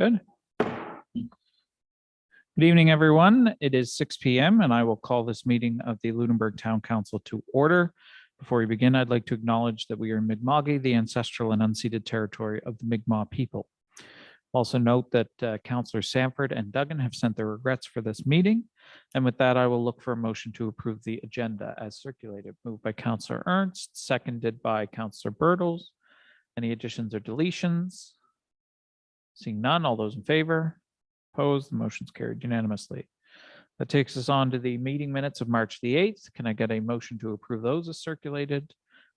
Good. Good evening, everyone. It is 6 p.m. and I will call this meeting of the Lunenburg Town Council to order. Before we begin, I'd like to acknowledge that we are in Mi'kmaq, the ancestral and unceded territory of the Mi'kmaq people. Also note that Councillors Sanford and Duggan have sent their regrets for this meeting. And with that, I will look for a motion to approve the agenda as circulated. Moved by Councillor Ernst, seconded by Councillor Birtles. Any additions or deletions? Seeing none, all those in favor? Opposed, the motion's carried unanimously. That takes us on to the meeting minutes of March the 8th. Can I get a motion to approve those as circulated?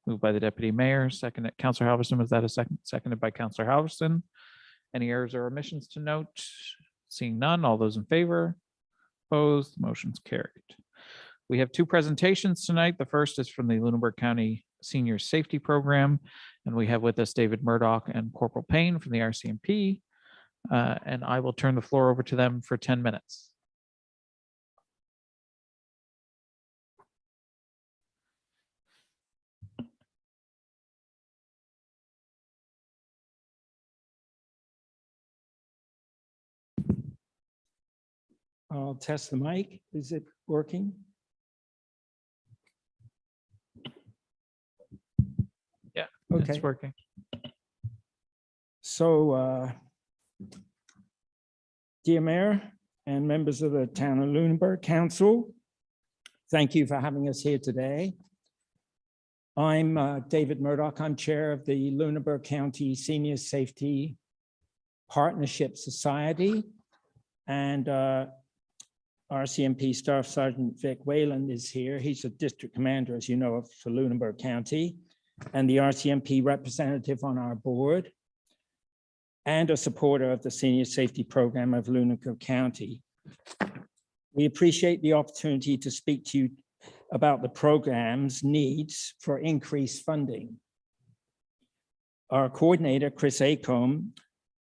Moved by the Deputy Mayor, seconded. Councillor Halverson, was that a second? Seconded by Councillor Halverson. Any errors or omissions to note? Seeing none, all those in favor? Opposed, the motion's carried. We have two presentations tonight. The first is from the Lunenburg County Senior Safety Program, and we have with us David Murdoch and Corporal Payne from the RCMP. And I will turn the floor over to them for 10 minutes. I'll test the mic. Is it working? Yeah, okay. It's working. So, dear Mayor and members of the Town of Lunenburg Council, thank you for having us here today. I'm David Murdoch. I'm chair of the Lunenburg County Senior Safety Partnership Society, and RCMP Staff Sergeant Vic Wayland is here. He's a district commander, as you know, for Lunenburg County, and the RCMP representative on our board, and a supporter of the Senior Safety Program of Lunenburg County. We appreciate the opportunity to speak to you about the program's needs for increased funding. Our coordinator, Chris Acomb,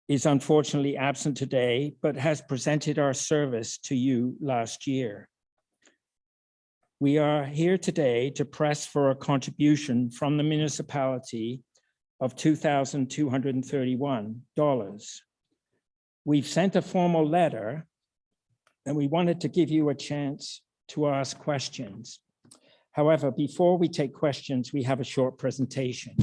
is unfortunately absent today, but has presented our service to you last year. We are here today to press for a contribution from the municipality of $2,231. We've sent a formal letter and we wanted to give you a chance to ask questions. However, before we take questions, we have a short presentation.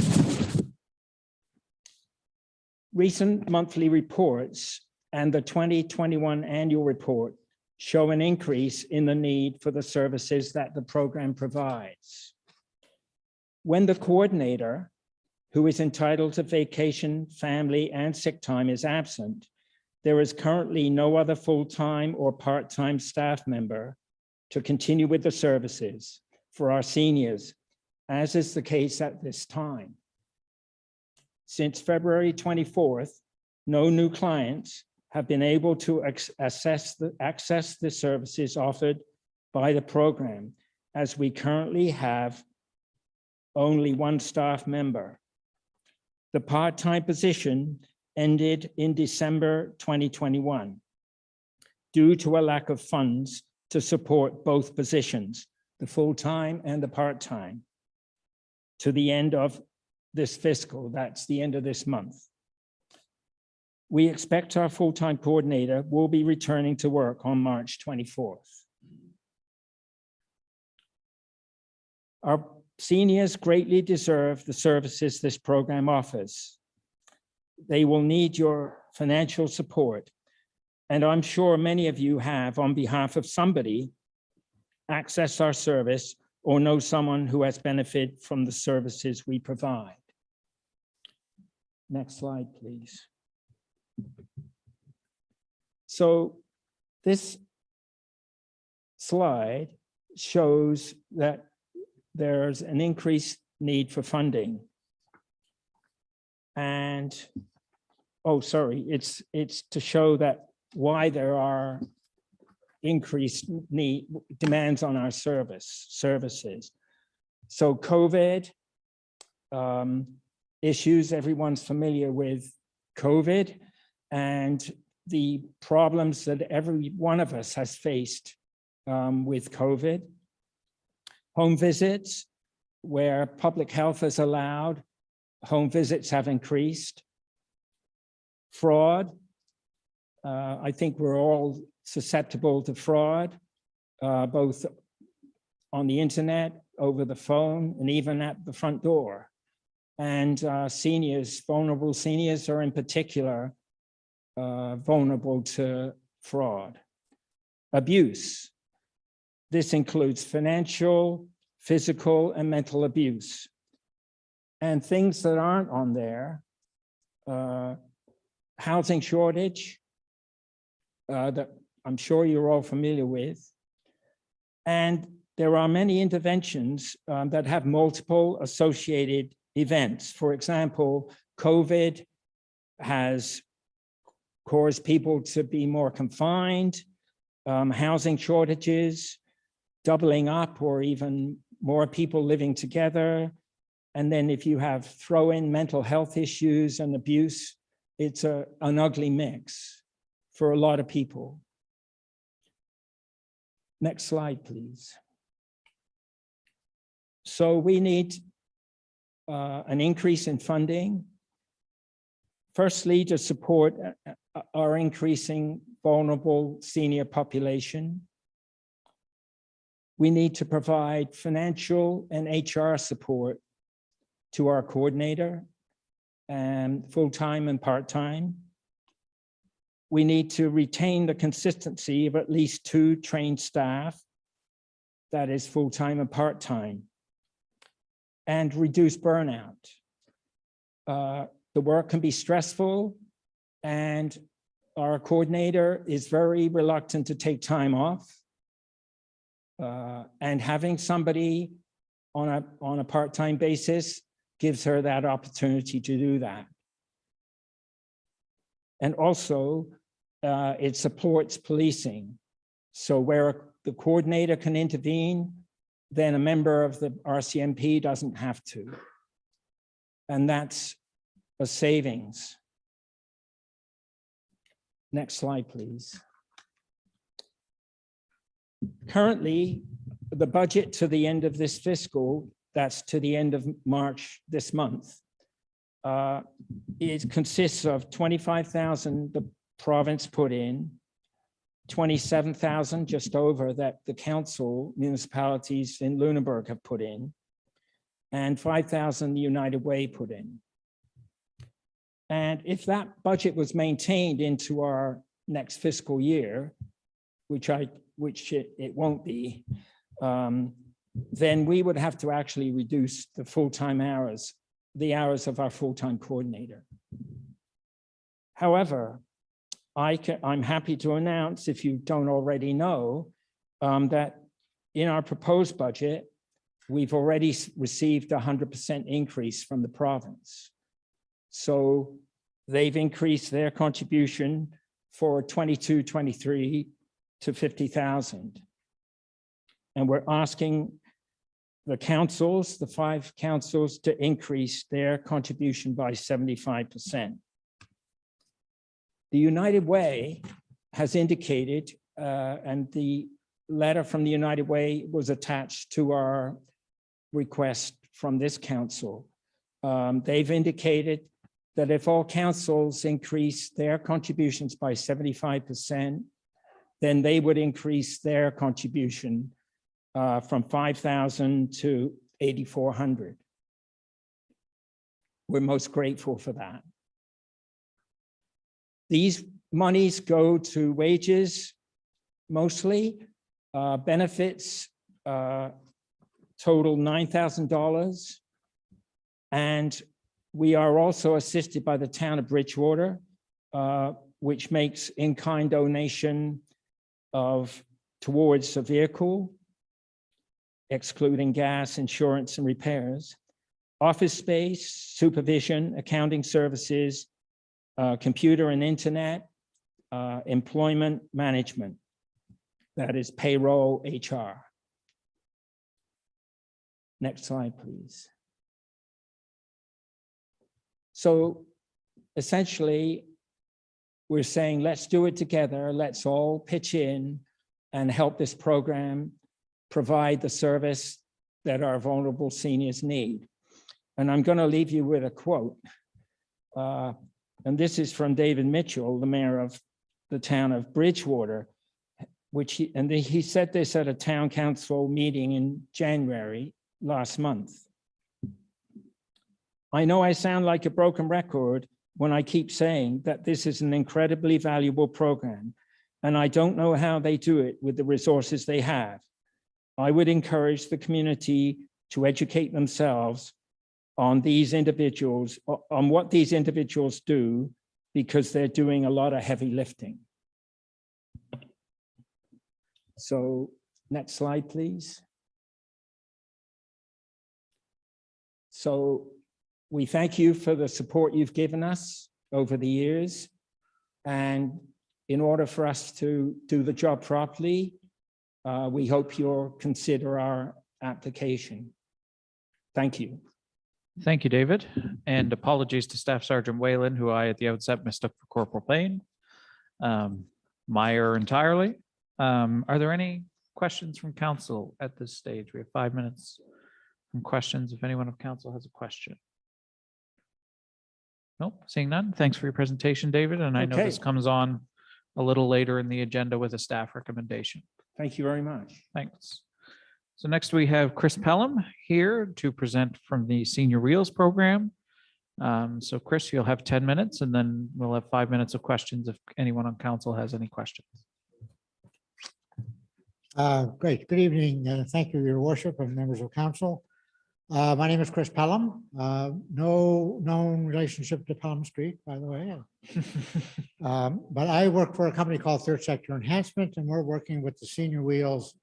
Recent monthly reports and the 2021 annual report show an increase in the need for the services that the program provides. When the coordinator, who is entitled to vacation, family, and sick time, is absent, there is currently no other full-time or part-time staff member to continue with the services for our seniors, as is the case at this time. Since February 24th, no new clients have been able to access the services offered by the program, as we currently have only one staff member. The part-time position ended in December 2021 due to a lack of funds to support both positions, the full-time and the part-time, to the end of this fiscal, that's the end of this month. We expect our full-time coordinator will be returning to work on March 24th. Our seniors greatly deserve the services this program offers. They will need your financial support, and I'm sure many of you have, on behalf of somebody, accessed our service or know someone who has benefited from the services we provide. Next slide, please. So this slide shows that there's an increased need for funding. And, oh, sorry, it's to show that why there are increased demands on our services. So COVID issues, everyone's familiar with COVID and the problems that every one of us has faced with COVID. Home visits, where public health is allowed, home visits have increased. Fraud, I think we're all susceptible to fraud, both on the internet, over the phone, and even at the front door. And seniors, vulnerable seniors are in particular vulnerable to fraud. Abuse. This includes financial, physical, and mental abuse. And things that aren't on there, housing shortage, that I'm sure you're all familiar with. And there are many interventions that have multiple associated events. For example, COVID has caused people to be more confined, housing shortages, doubling up or even more people living together. And then if you have throw in mental health issues and abuse, it's an ugly mix for a lot of people. Next slide, please. So we need an increase in funding. Firstly, to support our increasing vulnerable senior population. We need to provide financial and HR support to our coordinator, and full-time and part-time. We need to retain the consistency of at least 2 trained staff, that is full-time and part-time, and reduce burnout. The work can be stressful, and our coordinator is very reluctant to take time off. And having somebody on a part-time basis gives her that opportunity to do that. And also, it supports policing. So where the coordinator can intervene, then a member of the RCMP doesn't have to. And that's a savings. Next slide, please. Currently, the budget to the end of this fiscal, that's to the end of March this month, it consists of 25,000 the province put in, 27,000 just over that the council municipalities in Lunenburg have put in, and 5,000 the United Way put in. And if that budget was maintained into our next fiscal year, which it won't be, then we would have to actually reduce the full-time hours, the hours of our full-time coordinator. However, I'm happy to announce, if you don't already know, that in our proposed budget, we've already received a 100% increase from the province. So they've increased their contribution for 22-23 to 50,000. And we're asking the councils, the 5 councils, to increase their contribution by 75%. The United Way has indicated, and the letter from the United Way was attached to our request from this council. They've indicated that if all councils increase their contributions by 75%, then they would increase their contribution from 5,000 to 8,400. We're most grateful for that. These monies go to wages, mostly. Benefits total $9,000. And we are also assisted by the town of Bridgewater, which makes in-kind donation towards a vehicle, excluding gas, insurance, and repairs, office space, supervision, accounting services, computer and internet, employment management, that is payroll, HR. Next slide, please. So essentially, we're saying, let's do it together. Let's all pitch in and help this program provide the service that our vulnerable seniors need. And I'm going to leave you with a quote. And this is from David Mitchell, the mayor of the town of Bridgewater, and he said this at a town council meeting in January last month. I know I sound like a broken record when I keep saying that this is an incredibly valuable program, and I don't know how they do it with the resources they have. I would encourage the community to educate themselves on these individuals, on what these individuals do, because they're doing a lot of heavy lifting. So next slide, please. So we thank you for the support you've given us over the years. And in order for us to do the job properly, we hope you'll consider our application. Thank you. Thank you, David. And apologies to Staff Sergeant Whalen, who I at the outset mistook for Corporal Payne. My error entirely. Are there any questions from council at this stage? We have 5 minutes from questions. If anyone of council has a question. Nope, seeing none. Thanks for your presentation, David. And I know this comes on a little later in the agenda with a staff recommendation. Thank you very much. Thanks. So next we have Chris Pelham here to present from the Senior Wheels program. So Chris, you'll have 10 minutes and then we'll have 5 minutes of questions if anyone on council has any questions. Great. Good evening. Thank you, Your Worship and members of council. My name is Chris Pelham. No known relationship to Pelham Street, by the way. But I work for a company called Third Sector Enhancement, and we're working with the Senior Wheels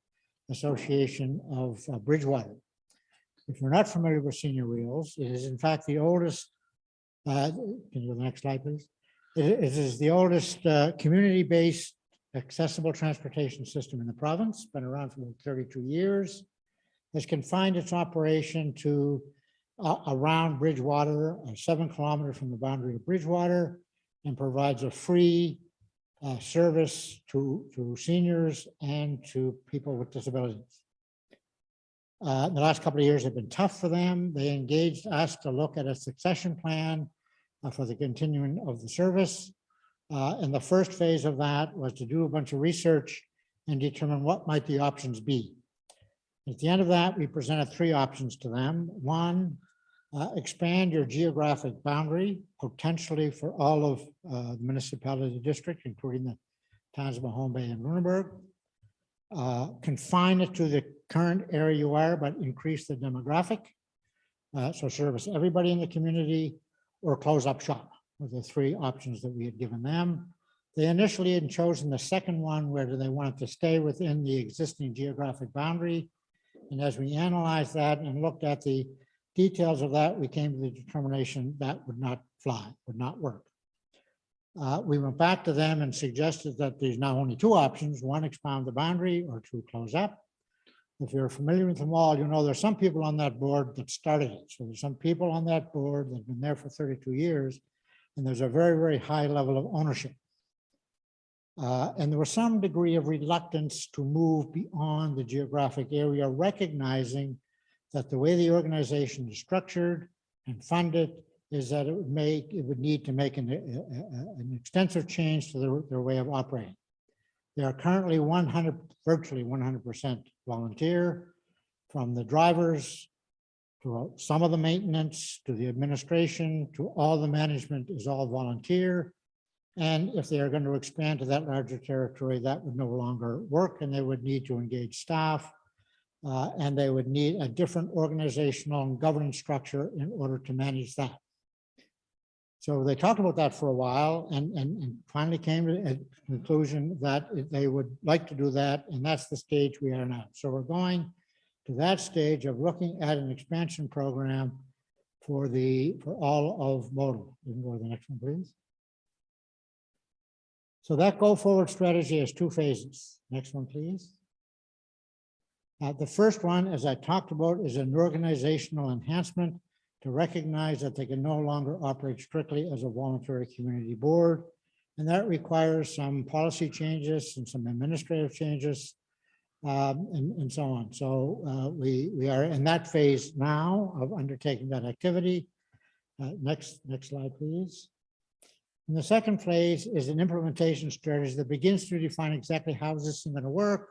Association of Bridgewater. If you're not familiar with Senior Wheels, it is in fact the oldest, can you go to the next slide, please? It is the oldest community-based accessible transportation system in the province, been around for 32 years, has confined its operation to around Bridgewater, 7 kilometers from the boundary of Bridgewater, and provides a free service to seniors and to people with disabilities. The last couple of years have been tough for them. They engaged us to look at a succession plan for the continuing of the service. And the first phase of that was to do a bunch of research and determine what might the options be. At the end of that, we presented 3 options to them. One, expand your geographic boundary, potentially for all of the municipality district, including the towns of Mahone Bay and Lunenburg. Confine it to the current area you are, but increase the demographic. So service everybody in the community, or close up shop were the 3 options that we had given them. They initially had chosen the second one, where they wanted to stay within the existing geographic boundary. And as we analyzed that and looked at the details of that, we came to the determination that would not fly, would not work. We went back to them and suggested that there's now only 2 options: 1, expand the boundary, or 2, close up. If you're familiar with them all, you know there's some people on that board that started it. So there's some people on that board that have been there for 32 years, and there's a very, very high level of ownership. And there was some degree of reluctance to move beyond the geographic area, recognizing that the way the organization is structured and funded is that it would need to make an extensive change to their way of operating. They are currently virtually 100% volunteer, from the drivers to some of the maintenance to the administration to all the management is all volunteer. And if they are going to expand to that larger territory, that would no longer work, and they would need to engage staff, and they would need a different organizational and governance structure in order to manage that. So they talked about that for a while and finally came to a conclusion that they would like to do that, and that's the stage we are now. So we're going to that stage of looking at an expansion program for all of modal. You can go to the next one, please. So that go forward strategy has 2 phases. Next one, please. The first one, as I talked about, is an organizational enhancement to recognize that they can no longer operate strictly as a voluntary community board. And that requires some policy changes and some administrative changes and so on. So we are in that phase now of undertaking that activity. Next slide, please. And the second phase is an implementation strategy that begins to define exactly how is this going to work,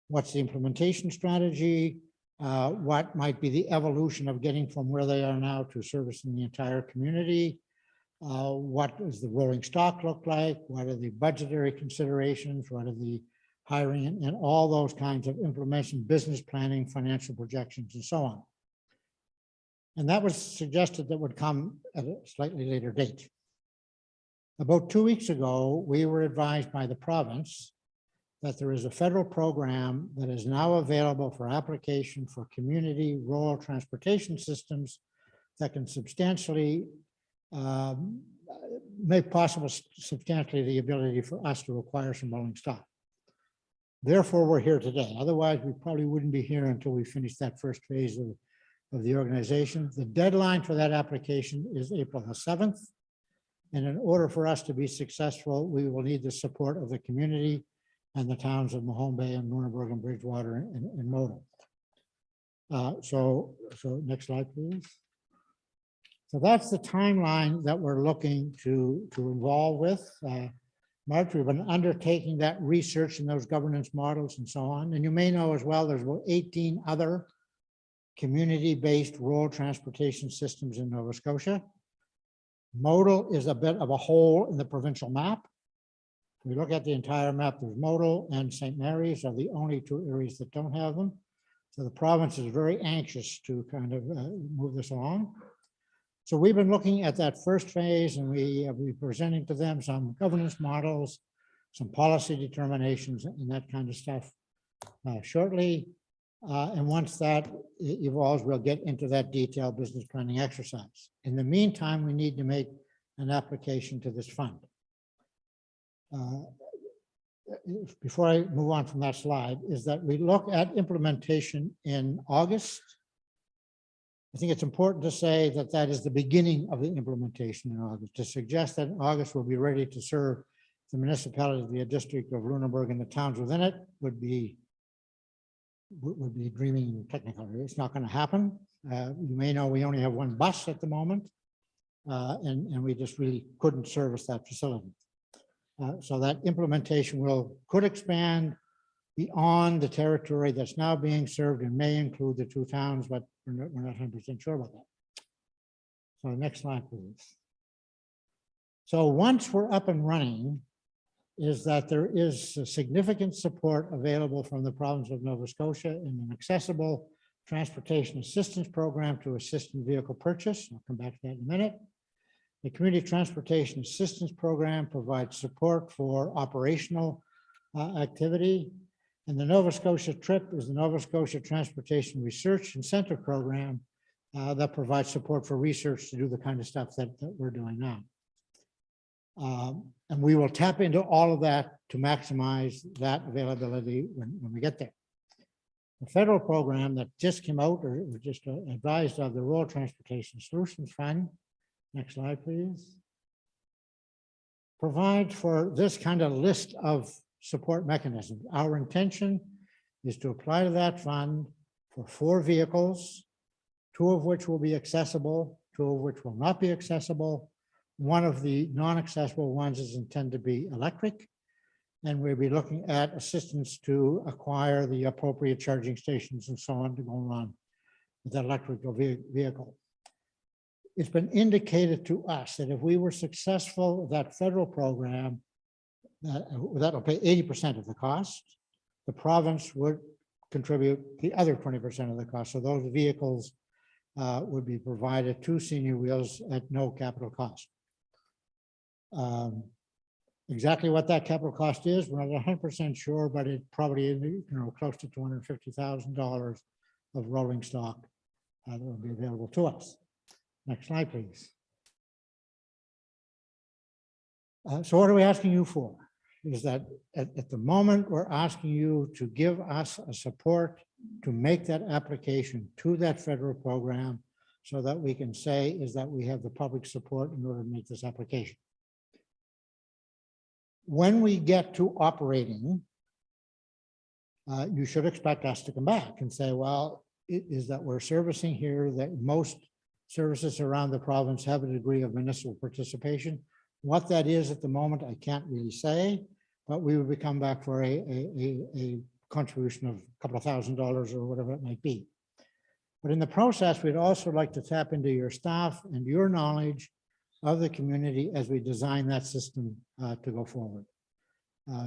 what's the implementation strategy, what might be the evolution of getting from where they are now to servicing the entire community, what does the rolling stock look like, what are the budgetary considerations, what are the hiring, and all those kinds of implementation, business planning, financial projections, and so on. And that was suggested that would come at a slightly later date. About 2 weeks ago, we were advised by the province that there is a federal program that is now available for application for community rural transportation systems that can substantially make possible substantially the ability for us to acquire some rolling stock. Therefore, we're here today. Otherwise, we probably wouldn't be here until we finish that first phase of the organization. The deadline for that application is April the 7th. And in order for us to be successful, we will need the support of the community and the towns of Mahone Bay and Lunenburg and Bridgewater and Model. So next slide, please. So that's the timeline that we're looking to involve with. March, we've been undertaking that research and those governance models and so on. And you may know as well, there's about 18 other community-based rural transportation systems in Nova Scotia. Modal is a bit of a hole in the provincial map. If we look at the entire map, there's Modal and St. Mary's are the only two areas that don't have them. So the province is very anxious to kind of move this along. So we've been looking at that first phase, and we'll be presenting to them some governance models, some policy determinations, and that kind of stuff shortly. And once that evolves, we'll get into that detailed business planning exercise. In the meantime, we need to make an application to this fund. Before I move on from that slide, is that we look at implementation in August. I think it's important to say that that is the beginning of the implementation in August. To suggest that in August we'll be ready to serve the municipality of the district of Lunenburg and the towns within it would be dreaming technically. It's not going to happen. You may know we only have one bus at the moment, and we just really couldn't service that facility. So that implementation could expand beyond the territory that's now being served and may include the two towns, but we're not 100% sure about that. So next slide, please. So once we're up and running, is that there is significant support available from the province of Nova Scotia in an accessible transportation assistance program to assist in vehicle purchase. I'll come back to that in a minute. The Community Transportation Assistance Program provides support for operational activity. And the Nova Scotia TRIP is the Nova Scotia Transportation Research Incentive Program that provides support for research to do the kind of stuff that we're doing now. And we will tap into all of that to maximize that availability when we get there. The federal program that just came out or was just advised of, the Rural Transportation Solutions Fund, next slide, please, provides for this kind of list of support mechanisms. Our intention is to apply to that fund for 4 vehicles, 2 of which will be accessible, 2 of which will not be accessible. One of the non-accessible ones is intended to be electric, and we'll be looking at assistance to acquire the appropriate charging stations and so on to go along with that electrical vehicle. It's been indicated to us that if we were successful with that federal program, that'll pay 80% of the cost. The province would contribute the other 20% of the cost. So those vehicles would be provided to Senior Wheels at no capital cost. Exactly what that capital cost is, we're not 100% sure, but it probably is, close to $250,000 of rolling stock that will be available to us. Next slide, please. So what are we asking you for? Is that at the moment, we're asking you to give us a support to make that application to that federal program so that we can say is that we have the public support in order to make this application. When we get to operating, you should expect us to come back and say, well, it is that we're servicing here that most services around the province have a degree of municipal participation. What that is at the moment, I can't really say, but we would come back for a contribution of a couple of $1,000s or whatever it might be. But in the process, we'd also like to tap into your staff and your knowledge of the community as we design that system to go forward.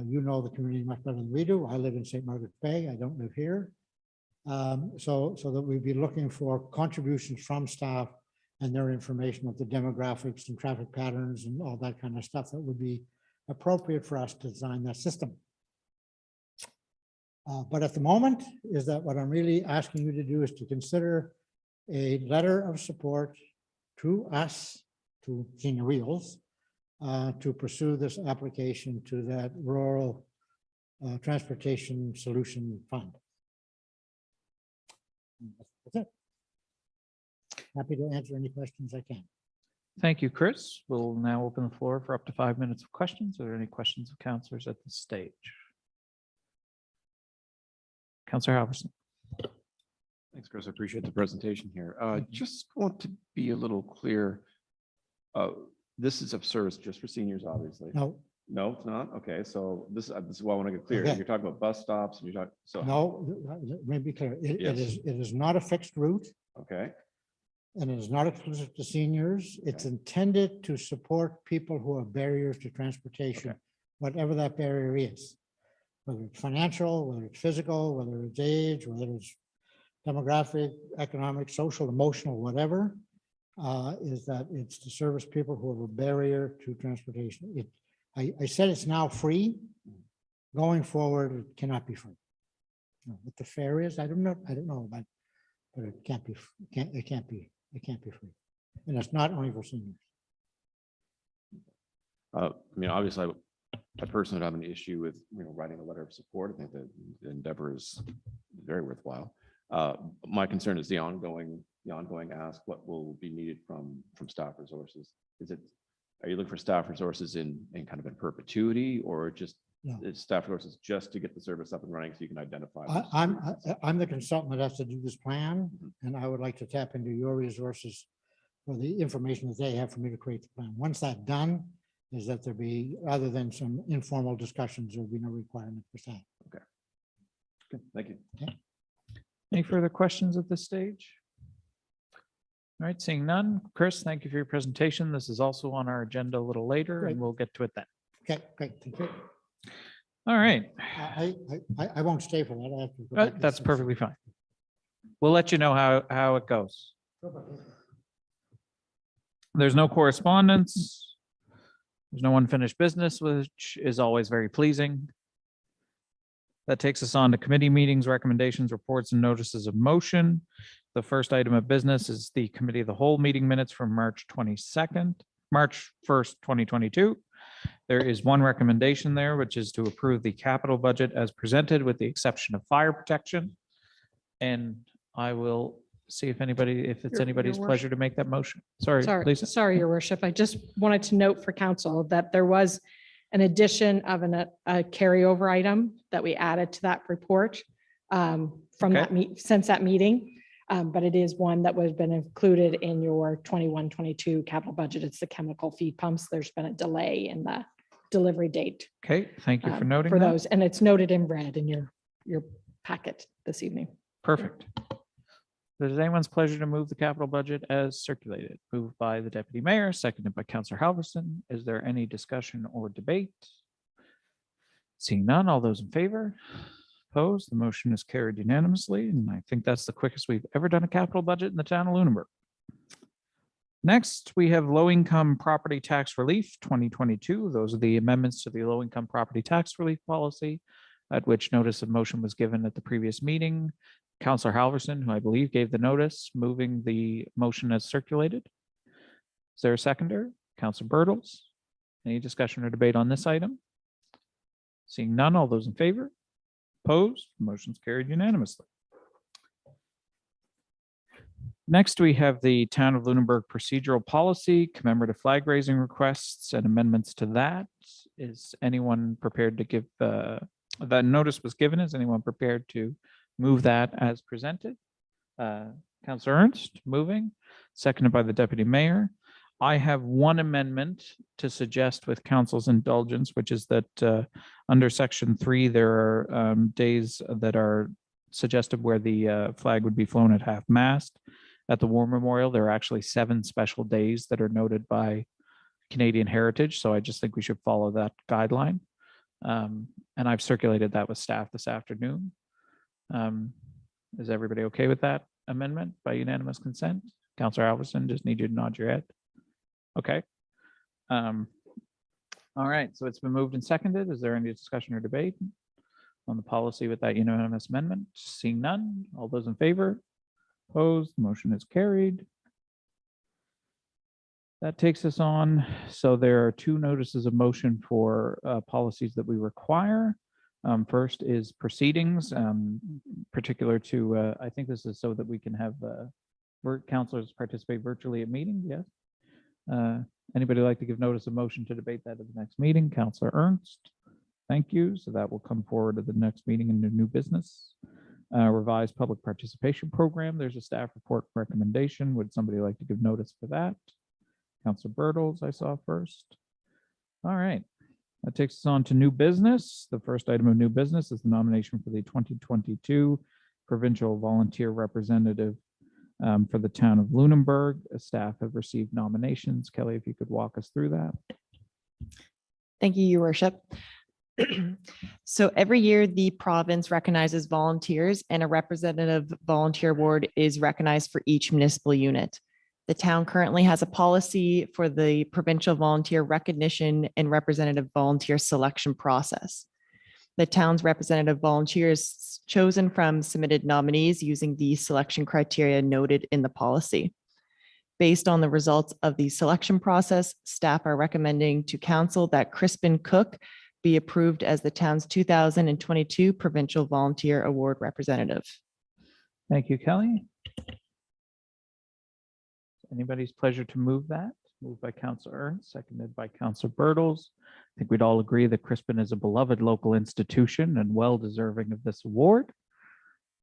You know the community much better than we do. I live in St. Margaret's Bay. I don't live here. So that we'd be looking for contributions from staff and their information of the demographics and traffic patterns and all that kind of stuff that would be appropriate for us to design that system. But at the moment is that what I'm really asking you to do is to consider a letter of support to us, to Senior Wheels, to pursue this application to that Rural Transportation Solution Fund. That's it. Happy to answer any questions I can. Thank you, Chris. We'll now open the floor for up to 5 minutes of questions. Are there any questions of councilors at this stage? Councilor Halverson. Thanks, Chris. I appreciate the presentation here. Just want to be a little clear. This is a service just for seniors, obviously. No, No, it's not. Okay, so this is why I want to get clear. Okay. You're talking about bus stops and you're talking, so, no, let me be clear. Yes. It is not a fixed route. okay, And it is not exclusive to seniors. It's intended to support people who have barriers to transportation, Okay. whatever that barrier is. Whether it's financial, whether it's physical, whether it's age, whether it's demographic, economic, social, emotional, whatever, is that it's to service people who have a barrier to transportation. I said it's now free. Going forward, it cannot be free. What the fare is, I don't know, but it can't be, it can't be free. And it's not only for seniors. I mean, obviously, I personally don't have an issue with, writing a letter of support. I think that the endeavor is very worthwhile. My concern is the ongoing ask, what will be needed from staff resources? Are you looking for staff resources in kind of in perpetuity, or just No. staff resources just to get the service up and running so you can identify? those I'm the consultant that has to do this plan, and I would like to tap into your resources for the information that they have for me to create the plan. Once that's done, is that there be, other than some informal discussions, there will be no requirement for staff. Good, thank you. Any further questions at this stage? All right, seeing none. Chris, thank you for your presentation. This is also on our agenda a little later, Great. and we'll get to it then. Okay, great, thank you. All right, I won't stay for that. I have to go back to that's the- perfectly fine. We'll let you know how it goes. There's no correspondence. There's no unfinished business, which is always very pleasing. That takes us on to committee meetings, recommendations, reports, and notices of motion. The first item of business is the committee of the whole meeting minutes from March 1st, 2022. There is one recommendation there, which is to approve the capital budget as presented with the exception of fire protection. And I will see if it's anybody's Your pleasure to make that motion. Sorry, Lisa. Sorry, Your Worship. I just wanted to note for council that there was an addition of a carryover item that we added to that report from that since that meeting. But it is one that was been included in your 21-22 capital budget. It's the chemical feed pumps. There's been a delay in the delivery date Okay, thank you for noting for that. those. And it's noted in red in your packet this evening. Perfect. It is anyone's pleasure to move the capital budget as circulated. Moved by the deputy mayor, seconded by Councillor Halverson. Is there any discussion or debate? Seeing none, all those in favor? Opposed? The motion is carried unanimously, and I think that's the quickest we've ever done a capital budget in the town of Lunenburg. Next, we have low-income property tax relief 2022. Those are the amendments to the low-income property tax relief policy, at which notice of motion was given at the previous meeting. Councillor Halverson, who I believe gave the notice, moving the motion as circulated. Is there a seconder? Councillor Bertels. Any discussion or debate on this item? Seeing none, all those in favor? Opposed? Motion's carried unanimously. Next, we have the Town of Lunenburg procedural policy, commemorative flag raising requests and amendments to that. Is anyone prepared to give, that notice was given, is anyone prepared to move that as presented? Councillor Ernst, moving, seconded by the deputy mayor. I have one amendment to suggest with council's indulgence, which is that under section 3, there are days that are suggested where the flag would be flown at half mast. At the War Memorial, there are actually 7 special days that are noted by Canadian Heritage. So I just think we should follow that guideline. And I've circulated that with staff this afternoon. Is everybody okay with that amendment by unanimous consent? Councillor Alverson, just need you to nod your head. Okay. All right, so it's been moved and seconded. Is there any discussion or debate on the policy with that unanimous amendment? Seeing none, all those in favor? Opposed, the motion is carried. That takes us on. So there are 2 notices of motion for policies that we require. First is proceedings, particular to, I think this is so that we can have councilors participate virtually at meetings, yes? Anybody like to give notice of motion to debate that at the next meeting? Councillor Ernst, thank you. So that will come forward at the next meeting in the new business. Revised public participation program. There's a staff report recommendation. Would somebody like to give notice for that? Councillor Bertels, I saw first. All right. That takes us on to new business. The first item of new business is the nomination for the 2022 provincial volunteer representative for the town of Lunenburg. Staff have received nominations. Kelly, if you could walk us through that. Thank you, Your Worship. So every year, the province recognizes volunteers and a representative volunteer award is recognized for each municipal unit. The town currently has a policy for the provincial volunteer recognition and representative volunteer selection process. The town's representative volunteer is chosen from submitted nominees using the selection criteria noted in the policy. Based on the results of the selection process, staff are recommending to council that Crispin Cook be approved as the town's 2022 Provincial Volunteer Award representative. Thank you, Kelly. Anybody's pleasure to move that? Moved by Councillor Ernst, seconded by Councillor Bertels. I think we'd all agree that Crispin is a beloved local institution and well deserving of this award.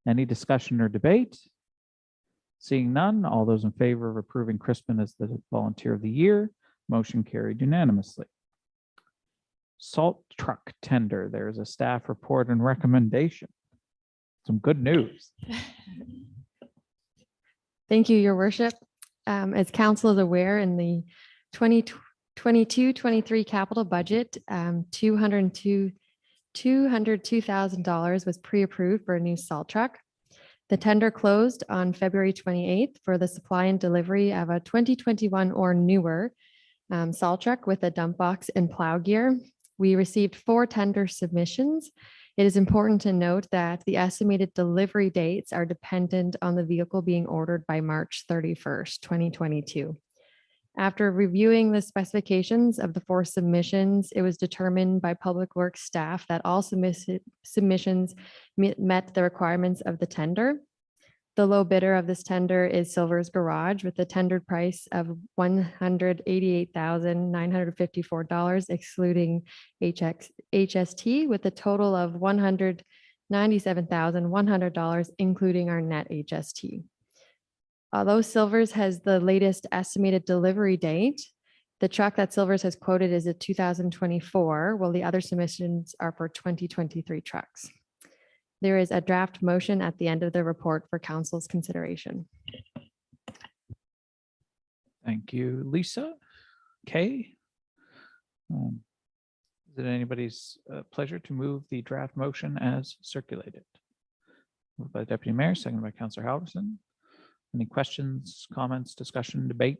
Any discussion or debate? Seeing none, all those in favor of approving Crispin as the volunteer of the year, motion carried unanimously. Salt truck tender. There is a staff report and recommendation. Some good news. Thank you, Your Worship. As council is aware, in the 2022-23 capital budget, $202,000 was pre-approved for a new salt truck. The tender closed on February 28th for the supply and delivery of a 2021 or newer salt truck with a dump box and plow gear. We received 4 tender submissions. It is important to note that the estimated delivery dates are dependent on the vehicle being ordered by March 31st, 2022. After reviewing the specifications of the 4 submissions, it was determined by Public Works staff that all submissions met the requirements of the tender. The low bidder of this tender is Silver's Garage with a tendered price of $188,954, excluding HST, with a total of $197,100, including our net HST. Although Silver's has the latest estimated delivery date, the truck that Silver's has quoted is a 2024, while the other submissions are for 2023 trucks. There is a draft motion at the end of the report for council's consideration. Thank you, Lisa. Kay? Is it anybody's pleasure to move the draft motion as circulated? Moved by Deputy Mayor, seconded by Councillor Halverson. Any questions, comments, discussion, debate?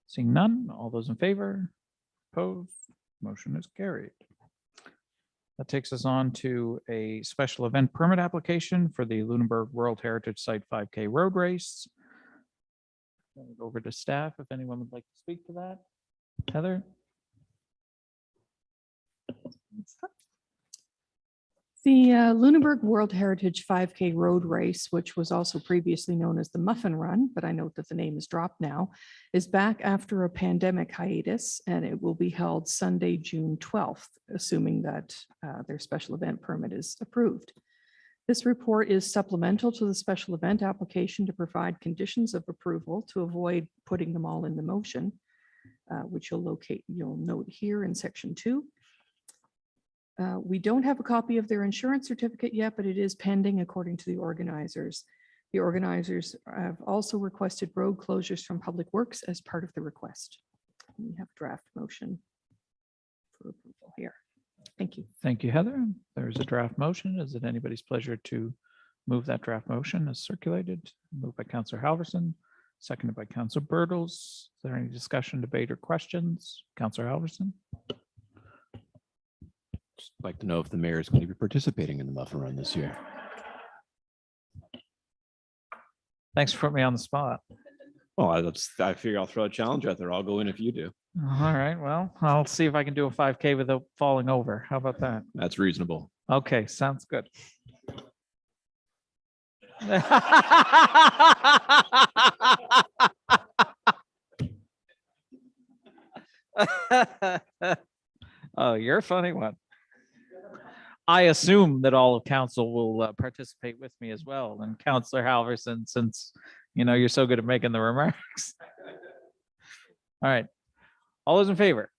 Seeing none, all those in favor? Opposed? Motion is carried. That takes us on to a special event permit application for the Lunenburg World Heritage Site 5K Road Race. Over to staff if anyone would like to speak to that. Heather? The Lunenburg World Heritage 5K Road Race, which was also previously known as the Muffin Run, but I note that the name is dropped now, is back after a pandemic hiatus, and it will be held Sunday, June 12th, assuming that their special event permit is approved. This report is supplemental to the special event application to provide conditions of approval to avoid putting them all in the motion, which you'll note here in section 2. We don't have a copy of their insurance certificate yet, but it is pending according to the organizers. The organizers have also requested road closures from Public Works as part of the request. We have a draft motion for approval here. Thank you. Thank you, Heather. There's a draft motion. Is it anybody's pleasure to move that draft motion as circulated? Moved by Councillor Halverson, seconded by Councillor Bertels. Is there any discussion, debate, or questions? Councillor Halverson? Just like to know if the mayor is going to be participating in the muffin run this year. Thanks for putting me on the spot. Well, I figure I'll throw a challenge out there. I'll go in if you do. All right, well, I'll see if I can do a 5K without falling over. How about that? That's reasonable. Okay, sounds good. Oh, you're a funny one. I assume that all of council will participate with me as well. And Councillor Halverson, since you're so good at making the remarks. All right. All those in favor?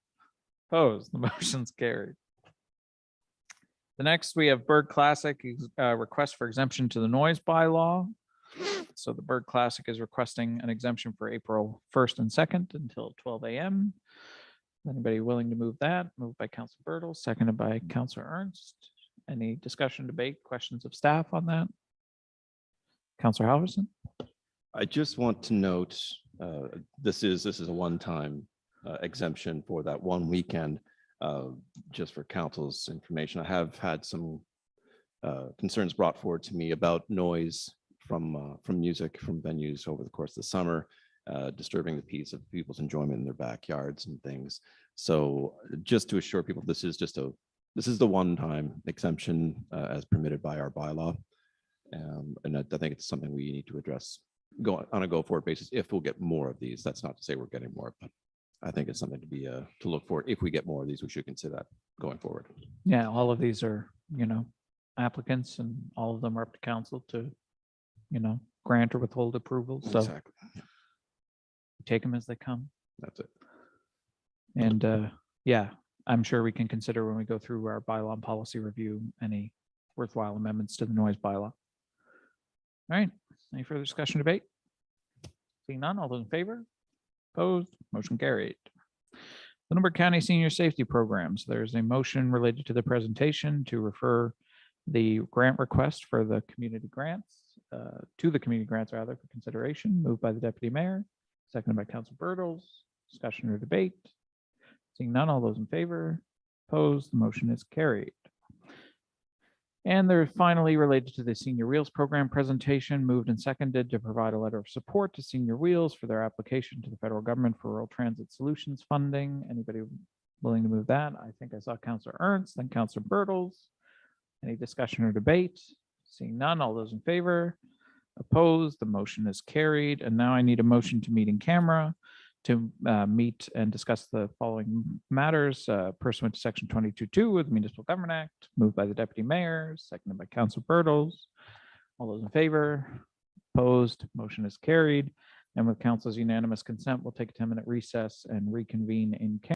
Opposed? The motion's carried. The next, we have Bird Classic request for exemption to the noise bylaw. So the Bird Classic is requesting an exemption for April 1st and 2nd until 12 a.m. Anybody willing to move that? Moved by Councillor Bertels, seconded by Councillor Ernst. Any discussion, debate, questions of staff on that? Councillor Halverson? I just want to note, this is a one-time exemption for that one weekend. Just for council's information, I have had some concerns brought forward to me about noise from music from venues over the course of the summer, disturbing the peace of people's enjoyment in their backyards and things. So just to assure people, this is the one-time exemption as permitted by our bylaw. And I think it's something we need to address on a go-forward basis if we'll get more of these. That's not to say we're getting more, but I think it's something to look for. If we get more of these, we should consider that going forward. Yeah, all of these are, applicants, and all of them are up to council to, grant or withhold approval. So Exactly. take them as they come. That's it. And yeah, I'm sure we can consider when we go through our bylaw and policy review, any worthwhile amendments to the noise bylaw. All right, any further discussion, debate? Seeing none, all those in favor? Opposed? Motion carried. Lunenburg County Senior Safety Programs. There's a motion related to the presentation to refer the grant request for the community grants, for consideration. Moved by the Deputy Mayor, seconded by Councilor Bertels. Discussion or debate? Seeing none, all those in favor? Opposed? The motion is carried. And they're finally related to the Senior Wheels Program presentation, moved and seconded to provide a letter of support to Senior Wheels for their application to the federal government for rural transit solutions funding. Anybody willing to move that? I think I saw Councilor Ernst, then Councilor Bertels. Any discussion or debate? Seeing none, all those in favor? Opposed? The motion is carried. And now I need a motion to meet in camera to meet and discuss the following matters pursuant to section 22(2) of the Municipal Government Act, moved by the Deputy Mayor, seconded by Councilor Bertels. All those in favor? Opposed? Motion is carried. And with council's unanimous consent, we'll take a 10-minute recess and reconvene in camera.